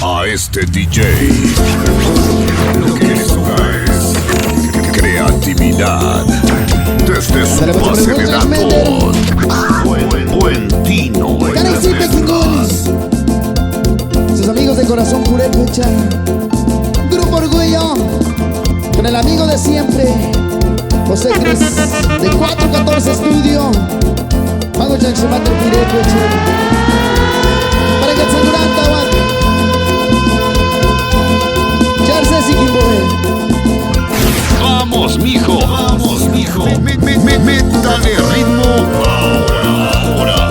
a este DJ. Lo que le sobra es creatividad. Desde su base de datos, buen tino. Sus amigos de corazón purépecha. Grupo Orgullo, con el amigo de siempre, José Cris, de 414 Estudio. Mago Chanchimate purépecha. Para que se duranta, Juan. Charces y Kimboe. Vamos, mijo. Métale ritmo ahora.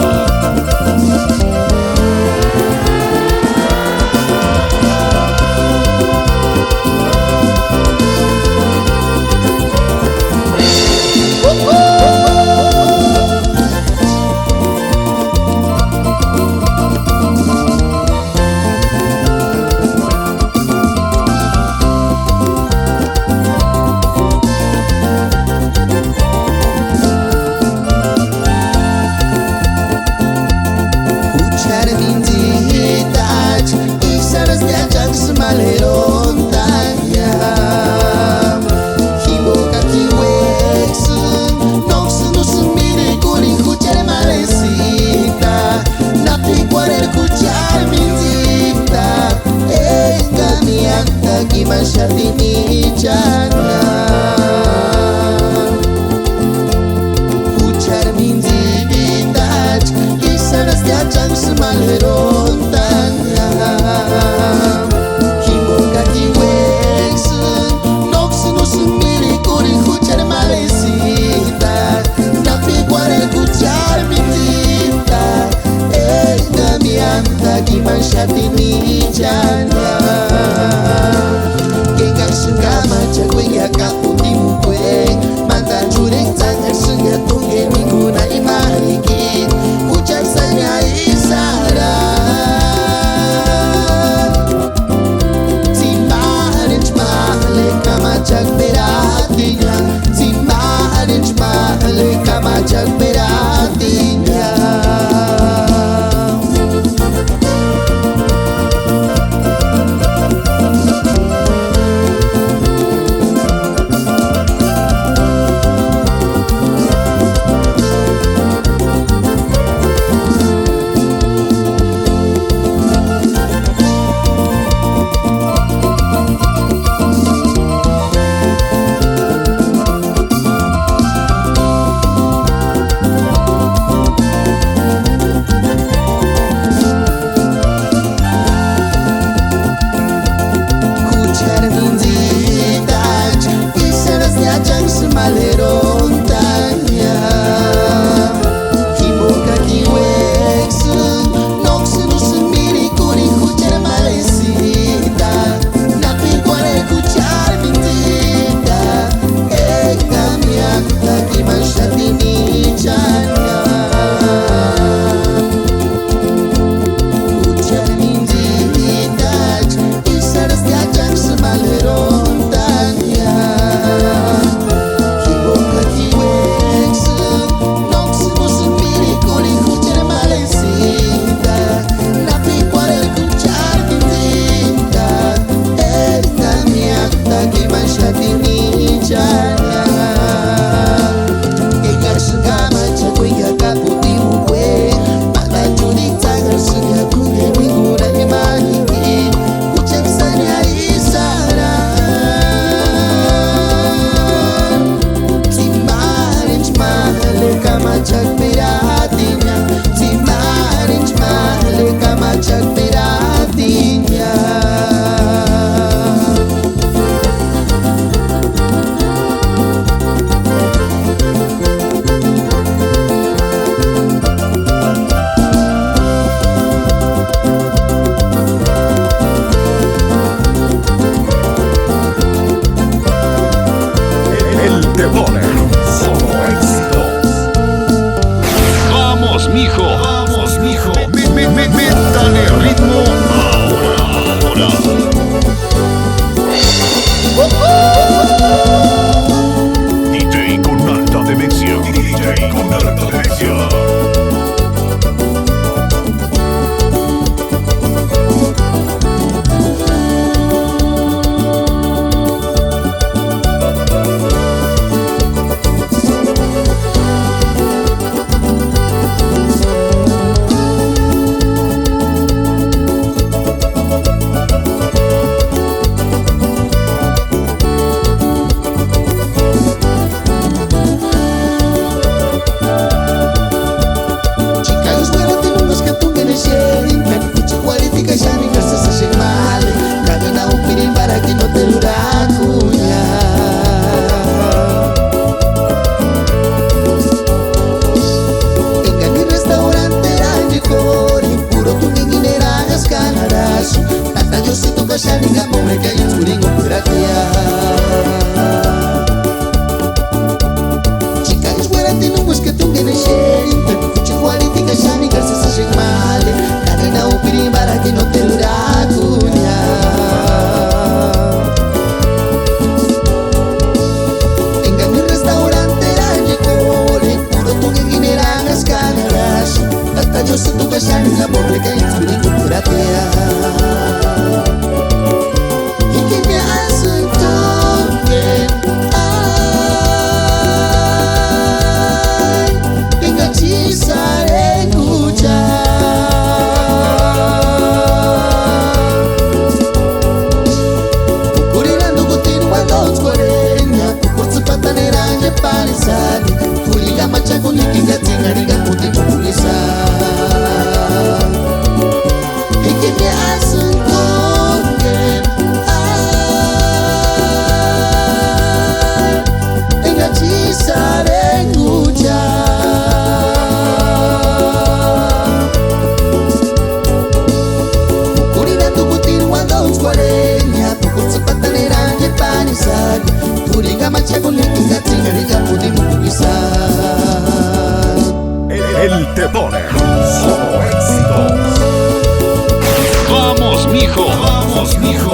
Vamos, mijo.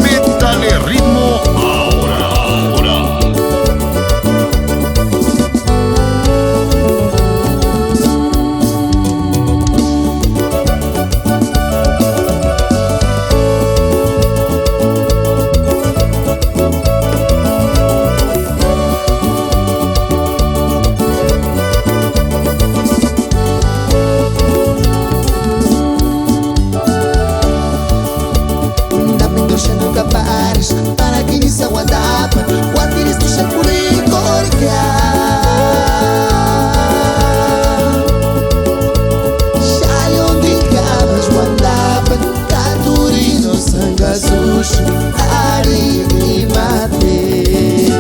Métale ritmo ahora. Para quem se aguardava, quando eles do por já onde cabas guardava, Caturino, Sangazucho, Ari e Mate.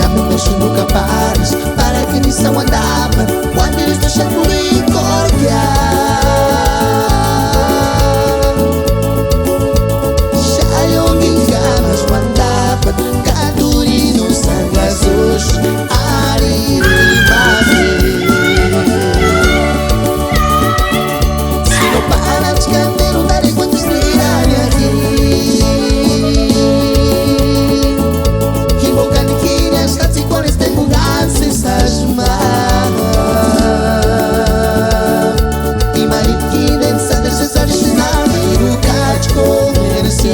Na mente deixa nunca pares, para quem se aguardava, quando eles do por Caturino, Sangazucho, Ari e Mate. Se não para de cantar, não darei quantos virarem aqui. Que boca de quilhas, caticores tem mudança, essas más. E mariquina, ensanders, es original, e o cate comerciante.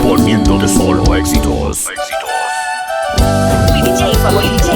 Poniendo de solo éxitos. Mi DJ favorito.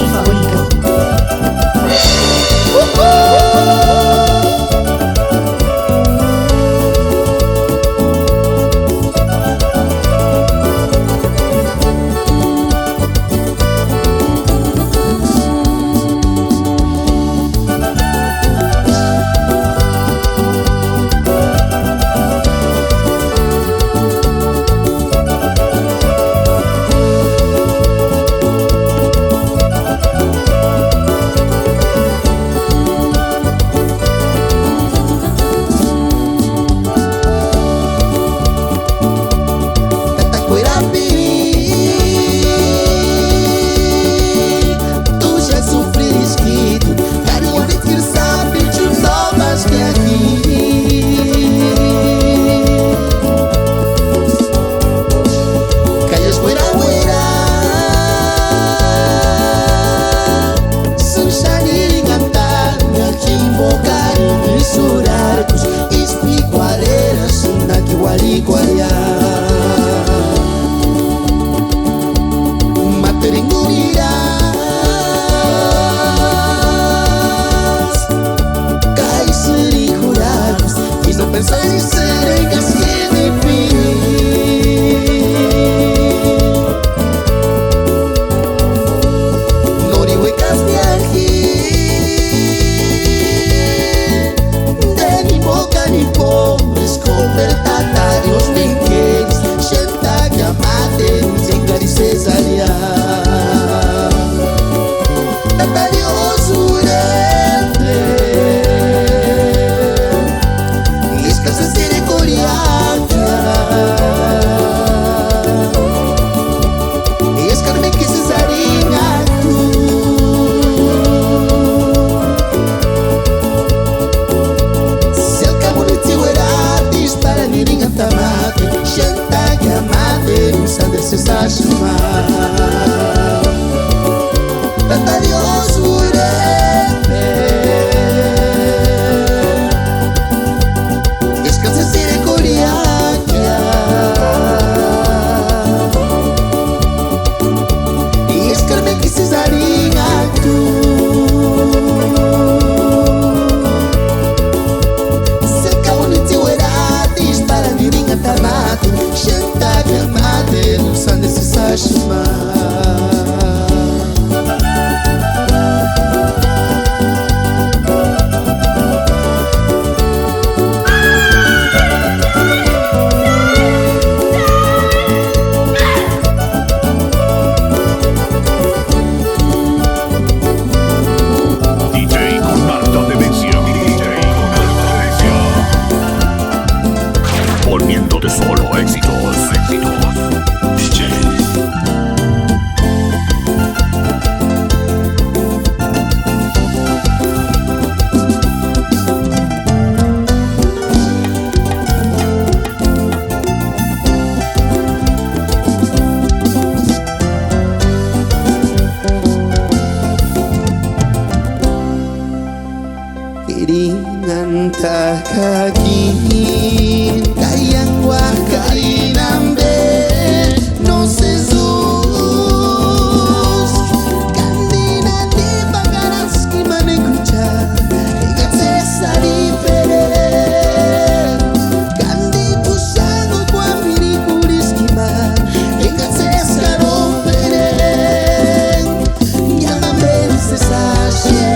de solo éxitos. DJ. Iringan takakin kayang wakarinambe no Jesus Kandina di bagaras kimane kucha Ikat sesa diferent Kandi tu sango kwa miri kuris kiman Ikat sesa romperen Yamambe se sashe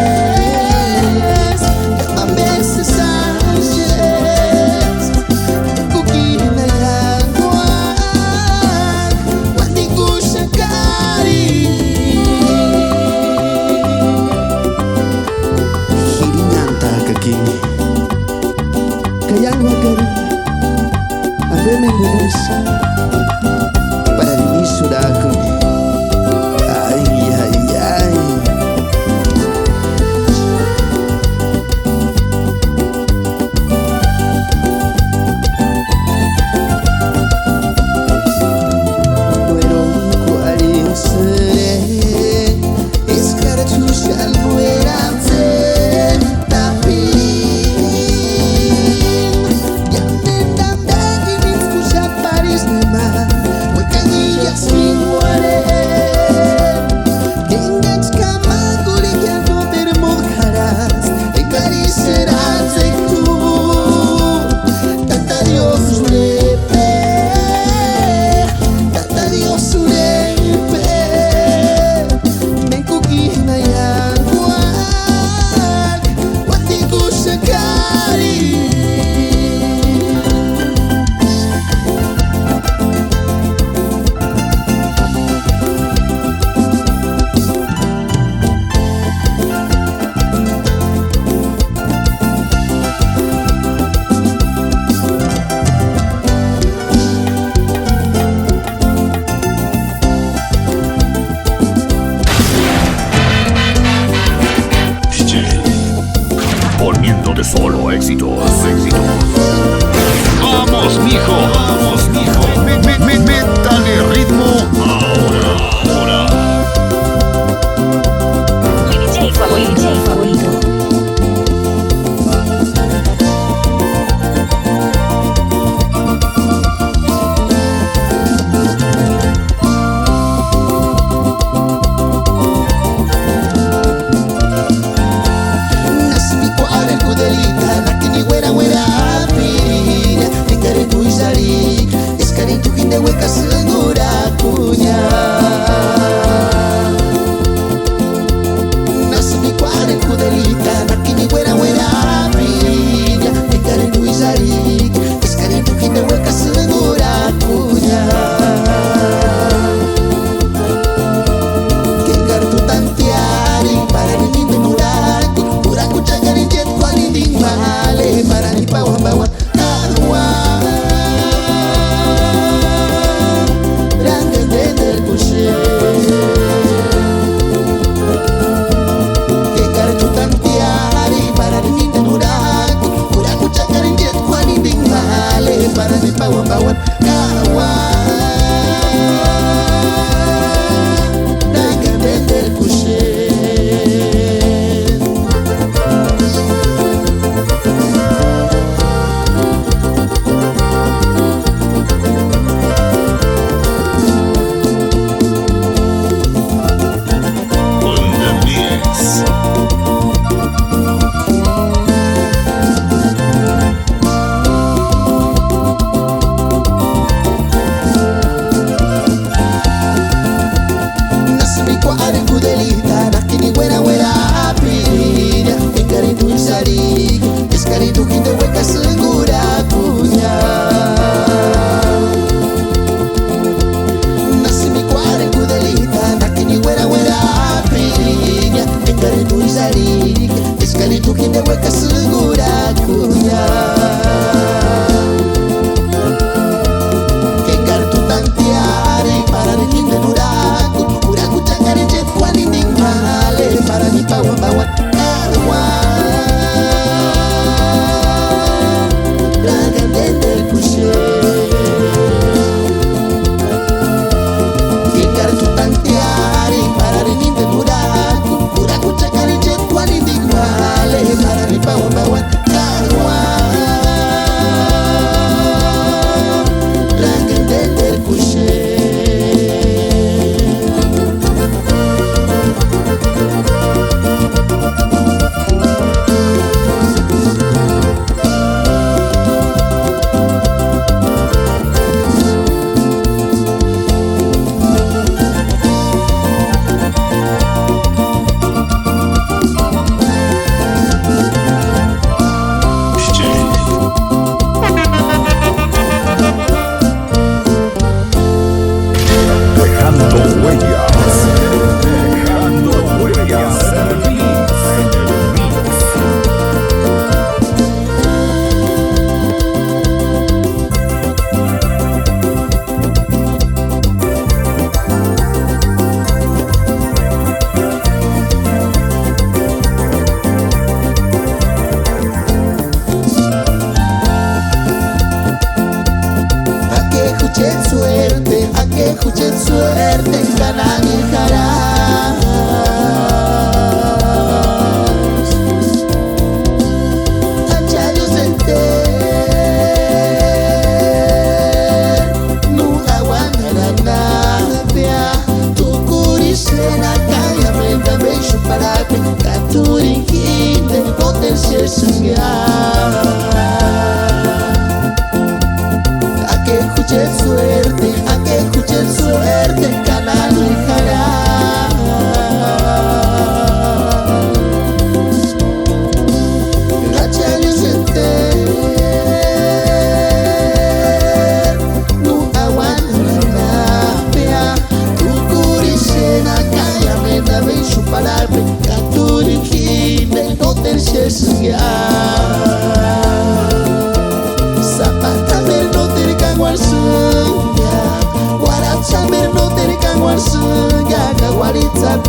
Kayang wagarin Abe membunuh Pada ini sudah aku Ay, ay, ay Fueron 40 seré Escara tu salvo erante Tapi Poniendo de solo éxitos. Vamos, mijo. Métale ritmo ahora. Mi DJ favorito.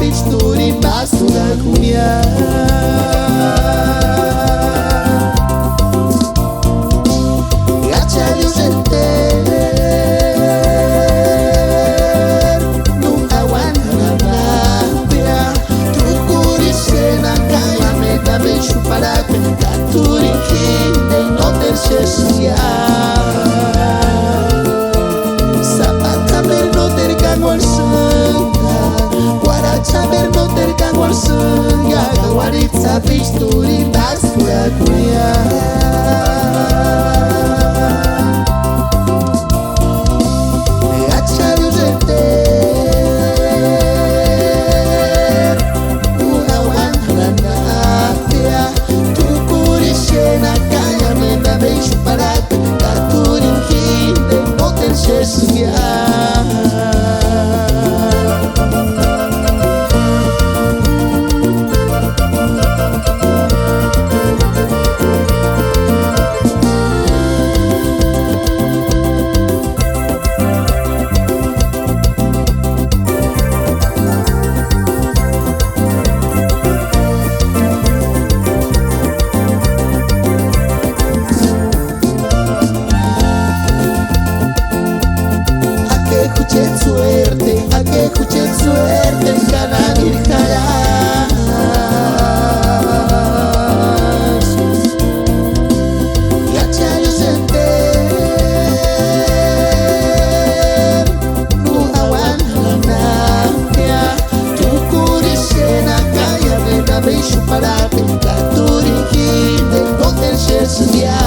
pisturi basura kunia. Gacciali usenter nu awan harapia tukuri sena kaya meta beshu para katuri kinde no tercesia. Saber no tercango al sanga, guarachaber no tercango al sanga, guaritza pisturi basura kunia. Gacciali usenter, una wandrana apia, tukuri shena kaya mena beishu para katuri kinde no tercesia. A que escuchen suerte en cada virjarás. Gacciali usenter nu awan harapia tukuri sena kaya mena beishu para katuri kinde no tercesia.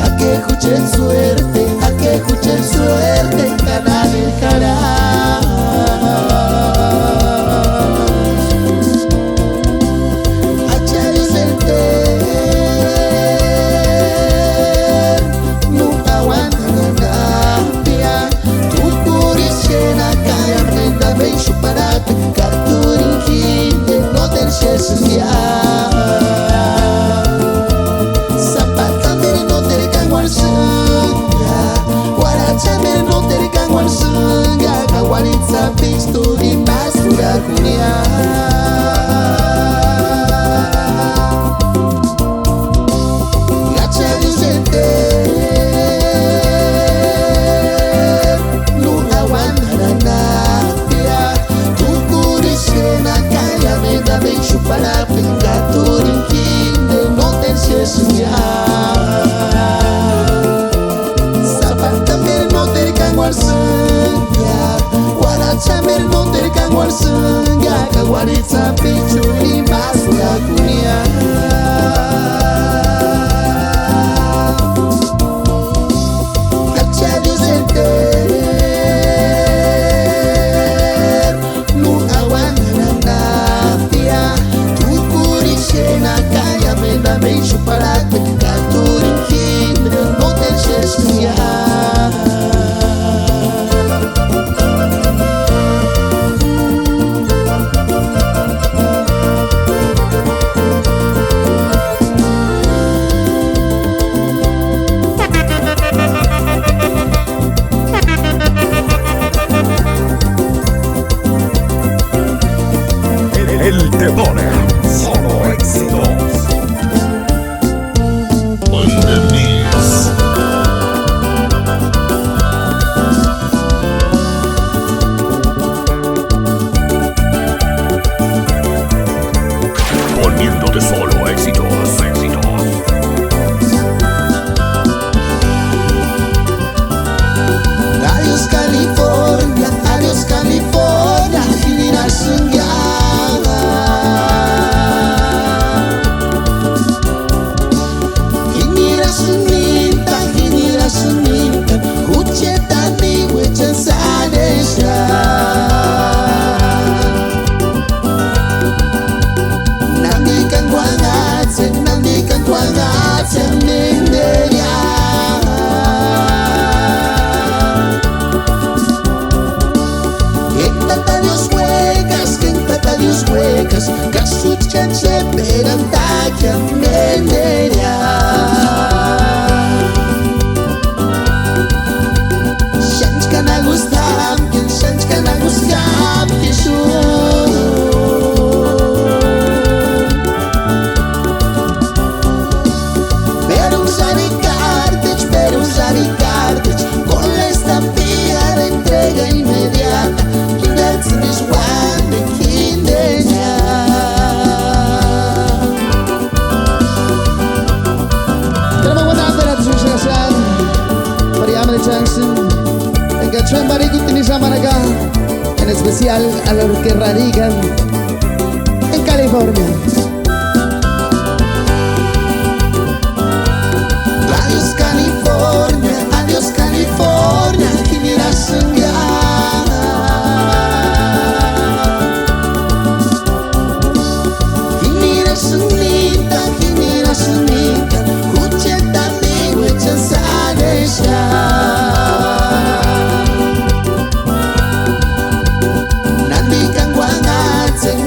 A que escuchen suerte, a que escuchen suerte en cada virjarás. Gacciali usenter nu awan harapia tukuri sena kaya mena beishu para katuri kinde no tercesia. Guarachaber no tercango al sanga, guaritza pisturi basura kunia. Gacciali usenter nu awan harapia tukuri sena kaya mena beishu para katuri kinde no tercesia. Guarachaber no tercango al sanga, guaritza pisturi basura kunia. Gacciali usenter nu awan harapia tukuri sena kaya mena beishu para katuri kinde no tercesia. Él te pone solo éxitos. On the mix. Poniéndote solo éxitos, éxitos. Adiós California, adiós California, generación ya. Nandi kan guangatse Chambarico utilizaban acá, en especial a los que radican en California. Adiós California, adiós California, kinira senja. Kinira senita, hucheta mi wecha sadesha. Nandikan guangatzen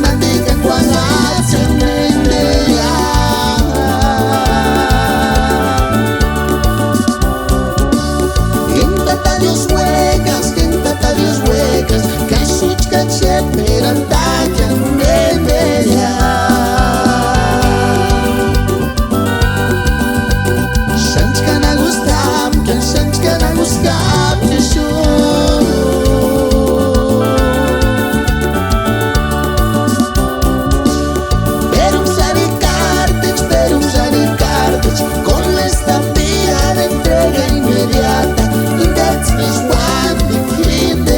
nendeya. Dios huecas, que suchka cheperan tayan nendeya. Shanchkan agustam, yeshu. Perum sanicartech, con la estampilla de entrega inmediata. And that's this one between the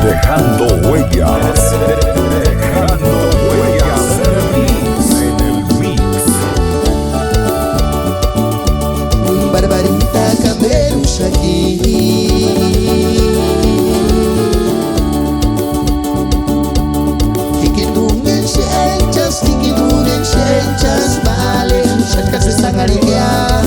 Dejando huellas en el mix. Barbarita Camerus aquí. Kikidungen shenchas, vale, shankas están arigadas.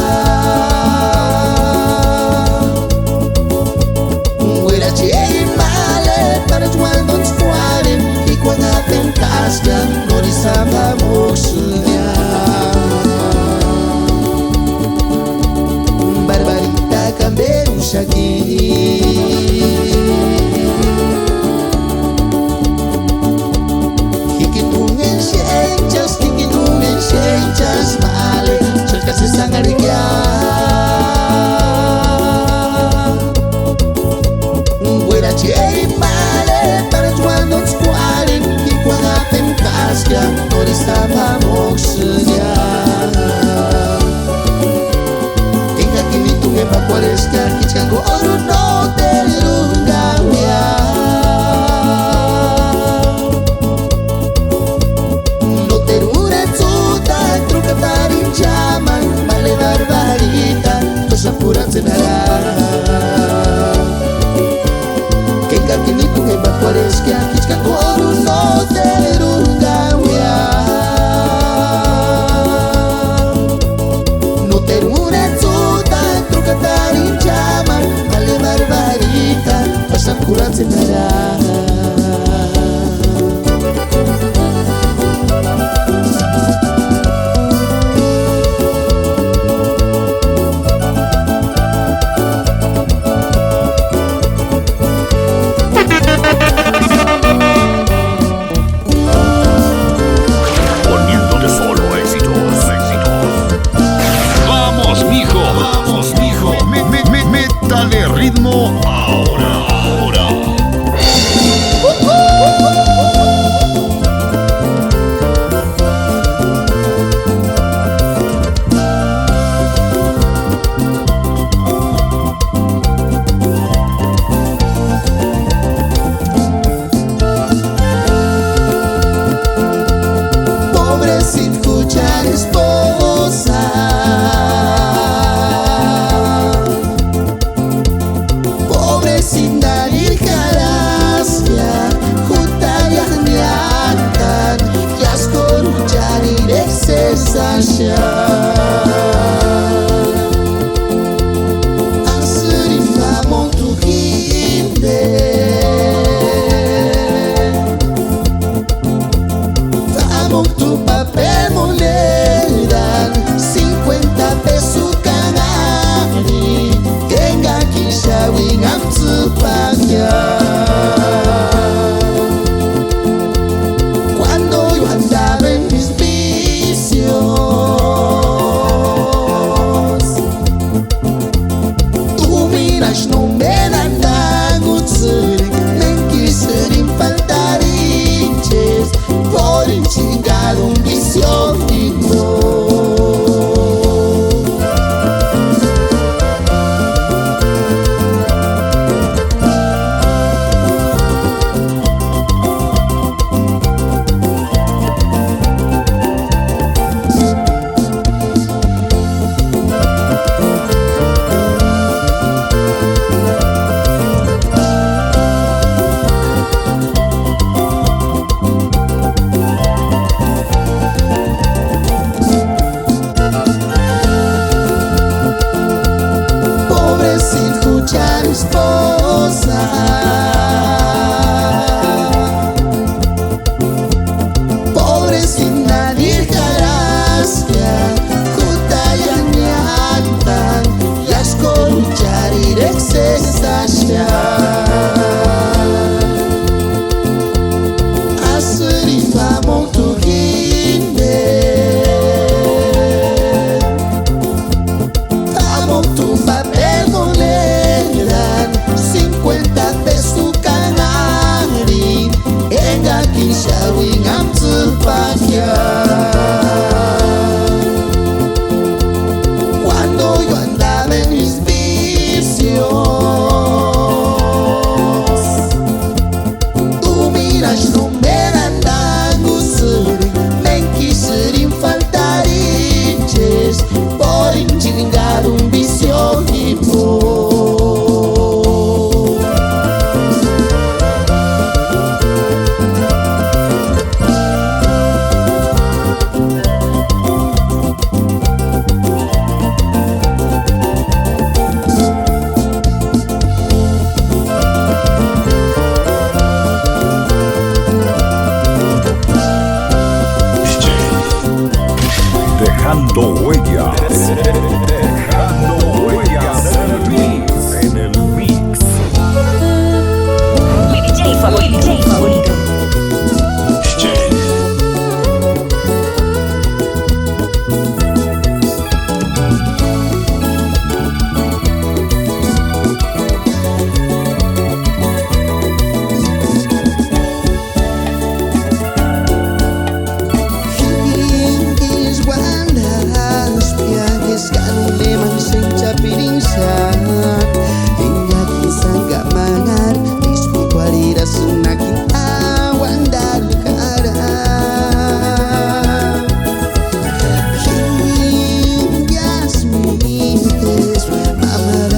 Para cuando nos fuaren y cuando te cascan no sabemos ya. Barbarita Camerus aquí. Kikidungen shenchas, vale, shankas están arigadas. Para cuando nos fuaren y cuando te cascan no sabemos ya. Tenga que ni tu me pa' cuaresca, que chango oro no te lunga ya. cenará. Que engaquinito que bacuares que aquí chica coro no terungawea. No termura tuta truca tarinchama vale barbarita pasan curan cenará. Dale ritmo ahora. Pobre sin escuchar esposa, sin dar gracia, juntayan niatan, yas koruchar ireksesasya. Asrin vamon tu hinde, vamon tu papel moneda, 50 pesos canari, tenga kisha wingam cuando yo andaba en mis vicios, tú miras no me dan me quisieron faltar hinches por chingar un vicio digno. Sin escuchar esposa, pobre sin nadie gracia, kutaya nyata, ya escuchar ireksesasya. Asri vamon tu hinde, vamon tu papel moneda, 50 pesos canari, enga kisha wingam tupakya. Cuando yo andaba en mis vicios, tú miras no me dan gusuri, me quisieron faltar hinches por chingar un vicio tipo. Dejando huellas. Dejando huellas en el mix. Mi DJ favorito. Amar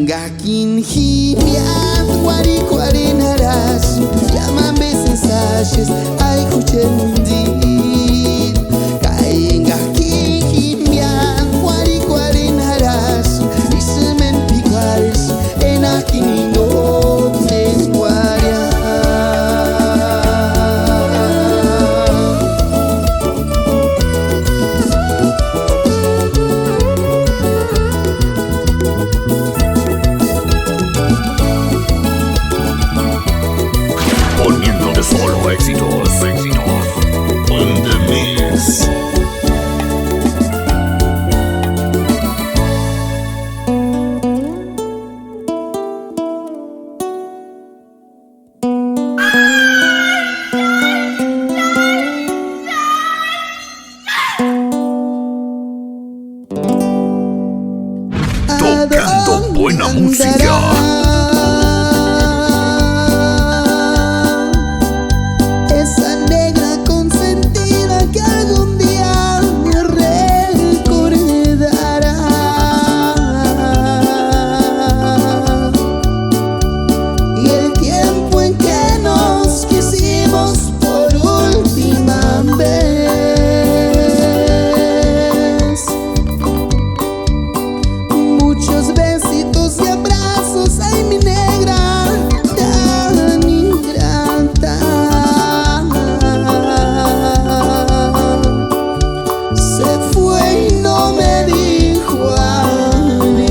Gakin himian wari kwari naras Yamambe sensations ay kuchendin Kai gakin himian wari kwari naras Ismen pikaris enakin no menguaria Poniéndote solo éxitos, éxitos. On the mix. Tocando buena música. Esa negra consentida que algún día me recordará. Y el tiempo en que nos quisimos por última vez. Muchos besitos y abrazos, ay mi negra, tan ingrata. Se fue y no me dijo adiós.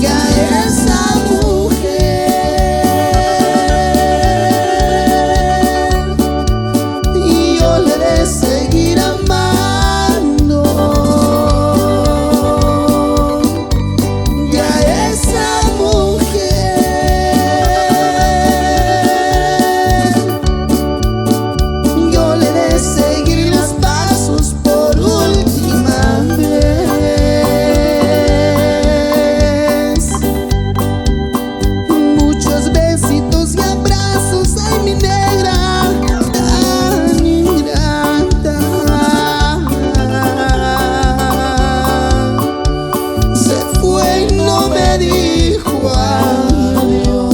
Ya esa mujer y yo le he de seguir amando. Ya esa mujer yo le he de seguir los pasos por última vez. Muchos besitos y abrazos, ay mi negra, tan ingrata. Se fue y no me dijo adiós.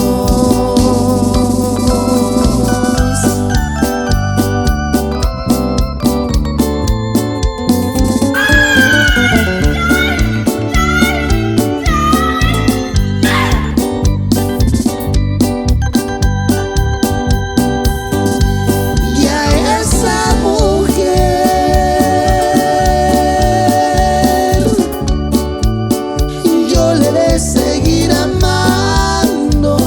Ya esa mujer yo le he de seguir amando.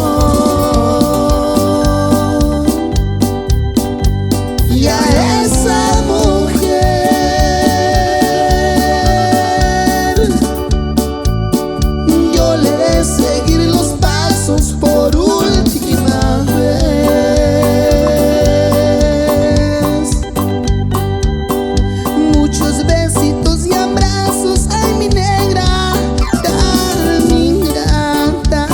Ya esa mujer yo le he de seguir los pasos por última vez. Muchos besitos y abrazos, ay mi negra, tan ingrata.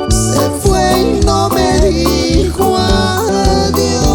Se fue y no me dijo adiós.